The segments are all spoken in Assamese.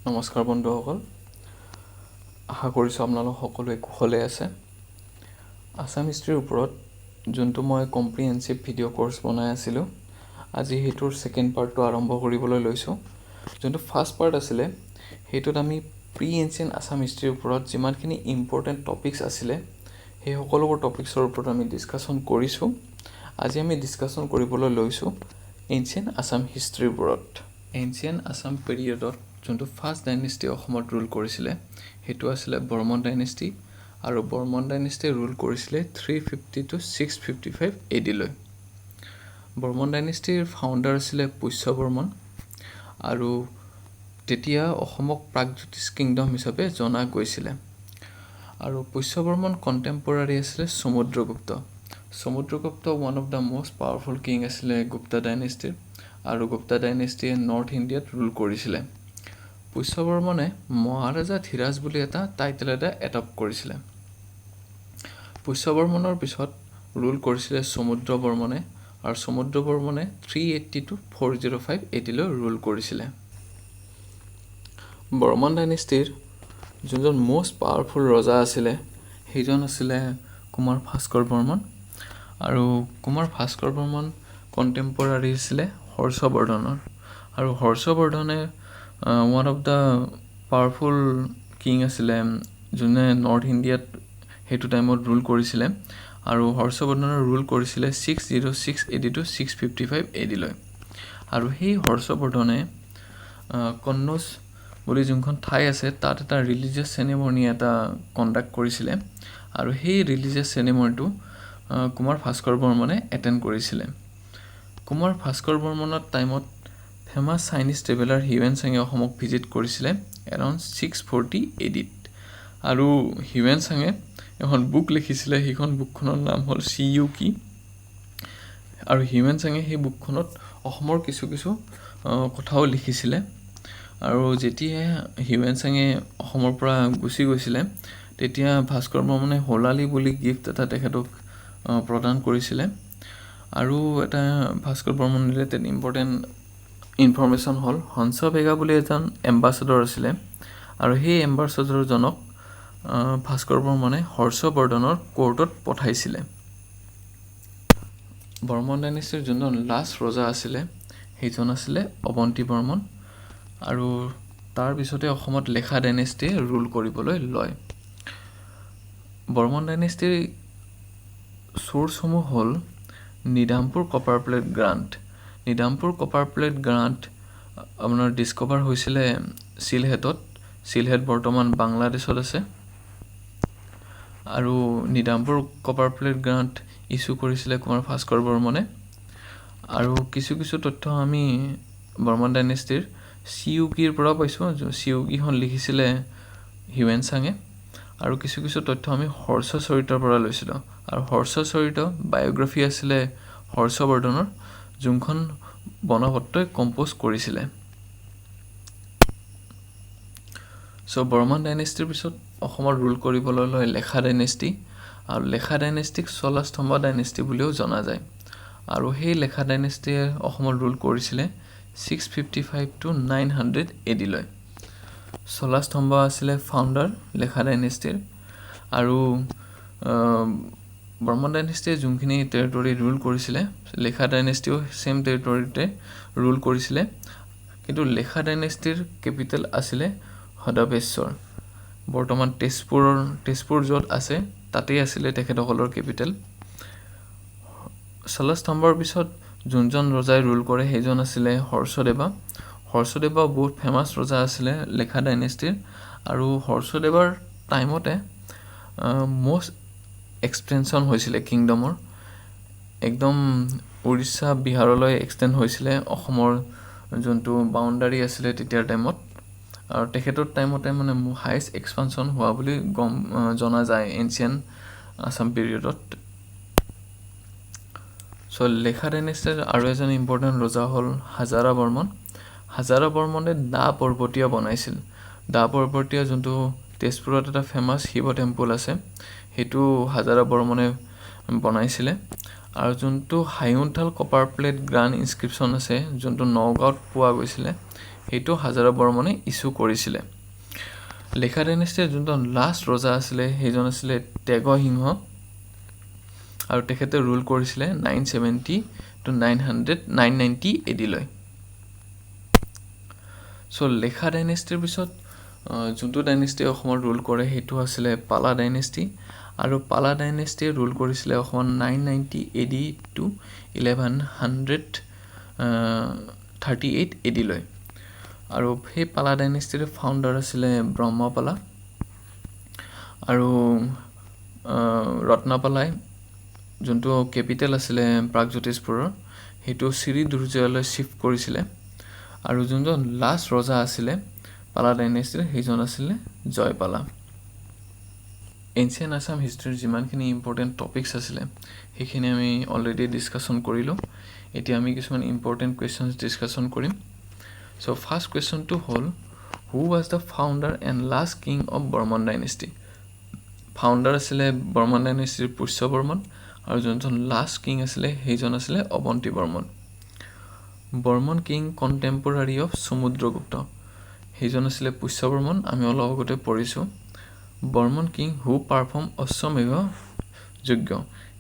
নমস্কাৰ বন্ধুসকল, আশা কৰিছোঁ আপোনালোক সকলোৱে কুশলে আছে। আছাম হিষ্ট্ৰীৰ ওপৰত যোনটো মই কম্প্ৰিহেনচিভ ভিডিঅ' কোৰ্চ বনাই আছিলোঁ, আজি সেইটোৰ ছেকেণ্ড পাৰ্টটো আৰম্ভ কৰিবলৈ লৈছোঁ। যোনটো ফাৰ্ষ্ট পাৰ্ট আছিলে সেইটোত আমি প্ৰি এনচিয়েণ্ট আছাম হিষ্ট্ৰীৰ ওপৰত যিমানখিনি ইম্পৰ্টেণ্ট টপিকছ আছিলে সেই সকলোবোৰ টপিকছৰ ওপৰত আমি ডিছকাশ্যন কৰিছোঁ। আজি আমি ডিছকাশ্যন কৰিবলৈ লৈছোঁ এনচিয়েণ্ট আছাম হিষ্ট্ৰীৰ ওপৰত। এনচিয়েণ্ট আছাম পিৰিয়ডত যোনটো ফাৰ্ষ্ট ডাইনেষ্টি অসমত ৰুল কৰিছিলে সেইটো আছিলে বৰ্মন ডাইনেষ্টি, আৰু বৰ্মন ডাইনেষ্টিয়ে ৰুল কৰিছিলে 350 to 655 AD লৈ। বৰ্মন ডাইনেষ্টিৰ ফাউণ্ডাৰ আছিলে পুষ্য বৰ্মন, আৰু তেতিয়া অসমক প্ৰাগজ্যোতিষ কিংডম হিচাপে জনা গৈছিলে। আৰু পুষ্য বৰ্মন কণ্টেম্পৰাৰী আছিলে Samudragupta. Samudragupta one of the most powerful king আছিলে গুপ্তা ডাইনেষ্টিৰ, আৰু গুপ্তা ডাইনেষ্টিয়ে নৰ্থ ইণ্ডিয়াত ৰুল কৰিছিলে। পুষ্য বৰ্মনে মহাৰাজা ধীৰাজ বুলি এটা টাইটেল এডপ্ট কৰিছিলে। পুষ্য বৰ্মনৰ পিছত ৰুল কৰিছিলে সমুদ্ৰ বৰ্মনে, আৰু সমুদ্ৰ বৰ্মনে 380 to 405 AD লৈ ৰুল কৰিছিলে। বৰ্মন ডাইনেষ্টিৰ যোনজন মষ্ট পাৱাৰফুল ৰজা আছিলে সেইজন আছিলে কুমাৰ ভাস্কৰ বৰ্মন, আৰু কুমাৰ ভাস্কৰ বৰ্মন কণ্টেম্পৰাৰী আছিলে হৰ্ষবৰ্ধনৰ, আৰু হৰ্ষবৰ্ধনে one of the powerful king আছিলে যোনে নৰ্থ ইণ্ডিয়াত সেইটো টাইমত ৰুল কৰিছিলে, আৰু হৰ্ষবৰ্ধনে ৰুল কৰিছিলে 606 AD to 655 AD লৈ। আৰু সেই হৰ্ষবৰ্ধনে কন্নৌজ বুলি যোনখন ঠাই আছে তাত এটা ৰিলিজিয়াছ চেৰেমনি এটা কণ্ডাক্ট কৰিছিলে, আৰু সেই ৰিলিজিয়াছ চেৰেমনিটো কুমাৰ ভাস্কৰ বৰ্মনে এটেণ্ড কৰিছিলে। কুমাৰ ভাস্কৰ বৰ্মনৰ টাইমত ফেমাছ চাইনিজ ট্ৰেভেলাৰ হিউৱেন চাঙে অসমক ভিজিট কৰিছিলে এৰাউণ্ড 640 AD। আৰু হিউৱেন চাঙে এখন বুক লিখিছিলে, সেইখন বুকখনৰ নাম হ'ল চিইউকি, আৰু হিউৱেন চাঙে সেই বুকখনত অসমৰ কিছু কথাও লিখিছিলে। আৰু যেতিয়া হিউৱেন চাঙে অসমৰ পৰা গুচি গৈছিলে তেতিয়া ভাস্কৰ বৰ্মনে হোলালি বুলি গিফ্ট এটা তেখেতক প্ৰদান কৰিছিলে। আৰু এটা Bhaskar Barman related important information হ'ল হংস বেগা বুলি এজন এম্বাচাডৰ আছিলে, আৰু সেই এম্বাচাডৰজনক ভাস্কৰ বৰ্মনে হৰ্ষবৰ্ধনৰ কোৰ্টত পঠাইছিলে। বৰ্মন ডাইনেষ্টিৰ যোনজন লাষ্ট ৰজা আছিলে সেইজন আছিলে অৱন্তী বৰ্মন, আৰু তাৰ পিছতে অসমত লেখা ডাইনেষ্টিয়ে ৰুল কৰিবলৈ লয়। বৰ্মন ডাইনেষ্টিৰ চ'ৰ্চসমূহ হ'ল Nidhanpur copper plate grant. Nidhanpur copper plate grant আপোনাৰ ডিছকভাৰ হৈছিলে চিলহেটত। চিলহেট বৰ্তমান বাংলাদেশত আছে, আৰু Nidhanpur copper plate grant issue কৰিছিলে কুমাৰ ভাস্কৰ বৰ্মনে। আৰু কিছু তথ্য আমি বৰ্মন ডাইনেষ্টিৰ চিইউকিৰ পৰা পাইছোঁ, চিইউকিখন লিখিছিলে হিউৱেন চাঙে, আৰু কিছু তথ্য আমি হৰ্ষচৰিতৰ পৰা লৈছিলোঁ। আৰু হৰ্ষচৰিত বায়'গ্ৰাফী আছিলে হৰ্ষবৰ্ধনৰ, যোনখন বনভট্টই কম্প'জ কৰিছিলে। চ' বৰ্মন ডাইনেষ্টিৰ পিছত অসমত ৰুল কৰিবলৈ লয় লেখা ডাইনেষ্টি, আৰু লেখা ডাইনেষ্টিক চলাস্তম্ভা ডাইনেষ্টি বুলিও জনা যায়। আৰু সেই লেখা ডাইনেষ্টিয়ে অসমত ৰুল কৰিছিলে 655 to 900 AD লৈ। চলাস্তম্ভা আছিলে ফাউণ্ডাৰ লেখা ডাইনেষ্টিৰ, আৰু বৰ্মন ডাইনেষ্টিয়ে যোনখিনি টেৰিটৰি ৰুল কৰিছিলে লেখা ডাইনেষ্টিও ছেম টেৰিটৰিতে ৰুল কৰিছিলে, কিন্তু লেখা ডাইনেষ্টিৰ কেপিটেল আছিলে হদবেশ্বৰ। বৰ্তমান তেজপুৰ য'ত আছে তাতেই আছিলে তেখেতসকলৰ কেপিটেল। চলাস্তম্ভাৰ পিছত যোনজন ৰজাই ৰুল কৰে সেইজন আছিলে হৰ্ষদেৱা। হৰ্ষদেৱা বহুত ফেমাছ ৰজা আছিলে লেখা ডাইনেষ্টিৰ, আৰু হৰ্ষদেৱাৰ টাইমতে মষ্ট এক্সপেনশ্যন হৈছিলে কিংডমৰ, একদম উৰিষ্যা বিহাৰলৈ এক্সটেণ্ড হৈছিলে অসমৰ যোনটো বাউণ্ডাৰী আছিলে তেতিয়াৰ টাইমত, আৰু তেখেতৰ টাইমতে মানে হায়েষ্ট এক্সপানশ্যন হোৱা বুলি জনা যায় এনচিয়েণ্ট আছাম পিৰিয়ডত। চ' লেখা ডাইনেষ্টিৰ আৰু এজন ইম্পৰ্টেণ্ট ৰজা হ'ল হাজাৰা বৰ্মন। হাজাৰা বৰ্মনে দা পৰ্বতীয়া বনাইছিল। দা পৰ্বতীয়া যোনটো তেজপুৰত এটা ফেমাছ শিৱ টেম্পল আছে সেইটো হাজাৰা বৰ্মনে বনাইছিলে। আৰু যোনটো হায়ুনতাল কপাৰ প্লেট গ্ৰাণ্ড ইনস্ক্ৰিপশ্যন আছে যোনটো নগাঁৱত পোৱা গৈছিলে সেইটো হাজাৰা বৰ্মনে ইছ্যু কৰিছিলে লেখা ডাইনেষ্টিৰ যোনজন লাষ্ট ৰজা আছিলে সেইজন আছিলে তেগসিংহ আৰু তেখেতে ৰুল কৰিছিলে 970 to 990 AD লৈ সো লেখা ডাইনেষ্টিৰ পিছত যোনটো ডাইনেষ্টি অসমৰ ৰুল কৰে সেইটো আছিলে পালা ডাইনেষ্টি আৰু পালা ডাইনেষ্টি ৰুল কৰিছিলে অসমত 990 AD to 1138 AD লৈ আৰু সেই পালা ডাইনেষ্টিৰ ফাউণ্ডাৰ আছিলে ব্ৰহ্মপালা আৰু ৰত্নপালাই যোনটো কেপিটেল আছিলে প্ৰাগজ্যোতিষপুৰৰ সেইটো শ্ৰীদুৰ্জয়লৈ শিফ্ট কৰিছিলে আৰু যোনজন লাষ্ট ৰজা আছিলে পালা ডাইনেষ্টিৰ সেইজন আছিলে জয়পালা এনচিয়েন্ট আছাম হিষ্ট্ৰীৰ যিমানখিনি ইম্পৰ্টেণ্ট টপিকছ আছিলে সেইখিনি আমি অলৰেডি ডিছকাশ্যন কৰিলোঁ এতিয়া আমি কিছুমান ইম্পৰ্টেণ্ট কুৱেশ্যনছ ডিছকাশ্যন কৰিম চ' ফাৰ্ষ্ট কুৱেশ্যনটো হ'ল who was the founder and last king of Barman dynasty founder আছিলে বৰ্মন ডাইনেষ্টিৰ পুষ্য বৰ্মন আৰু যোনজন লাষ্ট কিং আছিলে সেইজন আছিলে Avanti Barman Barman king contemporary of Samudragupta সেইজন আছিলে পুষ্য বৰ্মন আমি অলপ আগতে পঢ়িছোঁ বৰ্মন কিং হু পাৰফৰ্ম অশ্বমেধ যজ্ঞ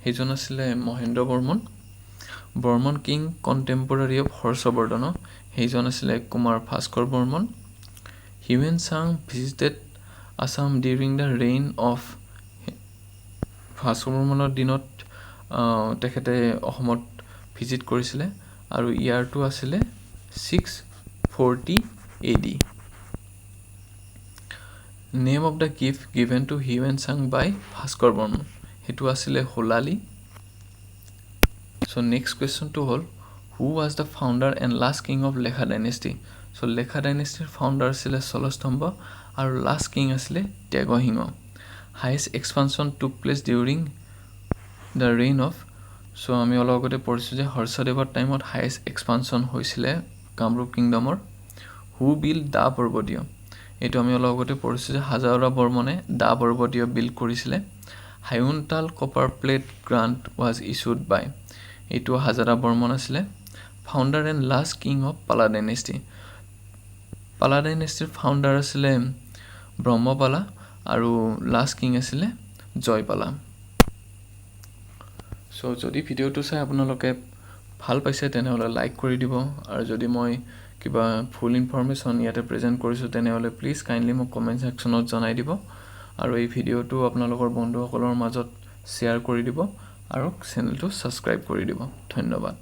সেইজন আছিলে Mahendra Barman Barman king contemporary of Harshavardhan সেইজন আছিলে Kumar Bhaskar Barman Hiuen Tsang visited Assam during the reign of Bhaskar বৰ্মনৰ দিনত তেখেতে অসমত ভিজিট কৰিছিলে আৰু ইয়াৰটো আছিলে 640 AD name of the gift given to Hiuen Tsang by Bhaskar Barman সেইটো আছিলে হোলালি চ' নেক্সট কুৱেশ্যনটো হ'ল who was the founder and last king of লেখা ডাইনেষ্টি চ' লেখা ডাইনেষ্টিৰ ফাউণ্ডাৰ আছিলে চলস্তম্ভ আৰু লাষ্ট কিং আছিলে Tyagasimha highest expansion took place during the reign of so' আমি অলপ আগতে পঢ়িছোঁ যে হৰ্ষদেৱৰ টাইমত হায়েষ্ট এক্সপানশ্যন হৈছিলে কামৰূপ কিংডমৰ হু বিল্ড দা পৰ্বতীয় এইটো আমি অলপ আগতে পঢ়িছোঁ যে হাজাৰা বৰ্মনে দা পৰ্বতীয় বিল্ড কৰিছিলে Hayunthal copper plate grant was issued by এইটো হাজাৰা বৰ্মন আছিলে founder and last king of Pala dynasty Pala ডাইনেষ্টিৰ ফাউণ্ডাৰ আছিলে ব্ৰহ্মপালা আৰু লাষ্ট কিং আছিলে জয়পালা চ' যদি ভিডিঅ'টো চাই আপোনালোকে ভাল পাইছে তেনেহ'লে লাইক কৰি দিব আৰু যদি মই কিবা ফুল ইনফৰমেশ্যন ইয়াতে প্ৰেজেণ্ট কৰিছোঁ তেনেহ'লে প্লিজ কাইণ্ডলি মোক কমেণ্ট ছেকশ্যনত জনাই দিব আৰু এই ভিডিঅ'টো আপোনালোকৰ বন্ধুসকলৰ মাজত শ্বেয়াৰ কৰি দিব আৰু চেনেলটো ছাবস্ক্ৰাইব কৰি দিব ধন্যবাদ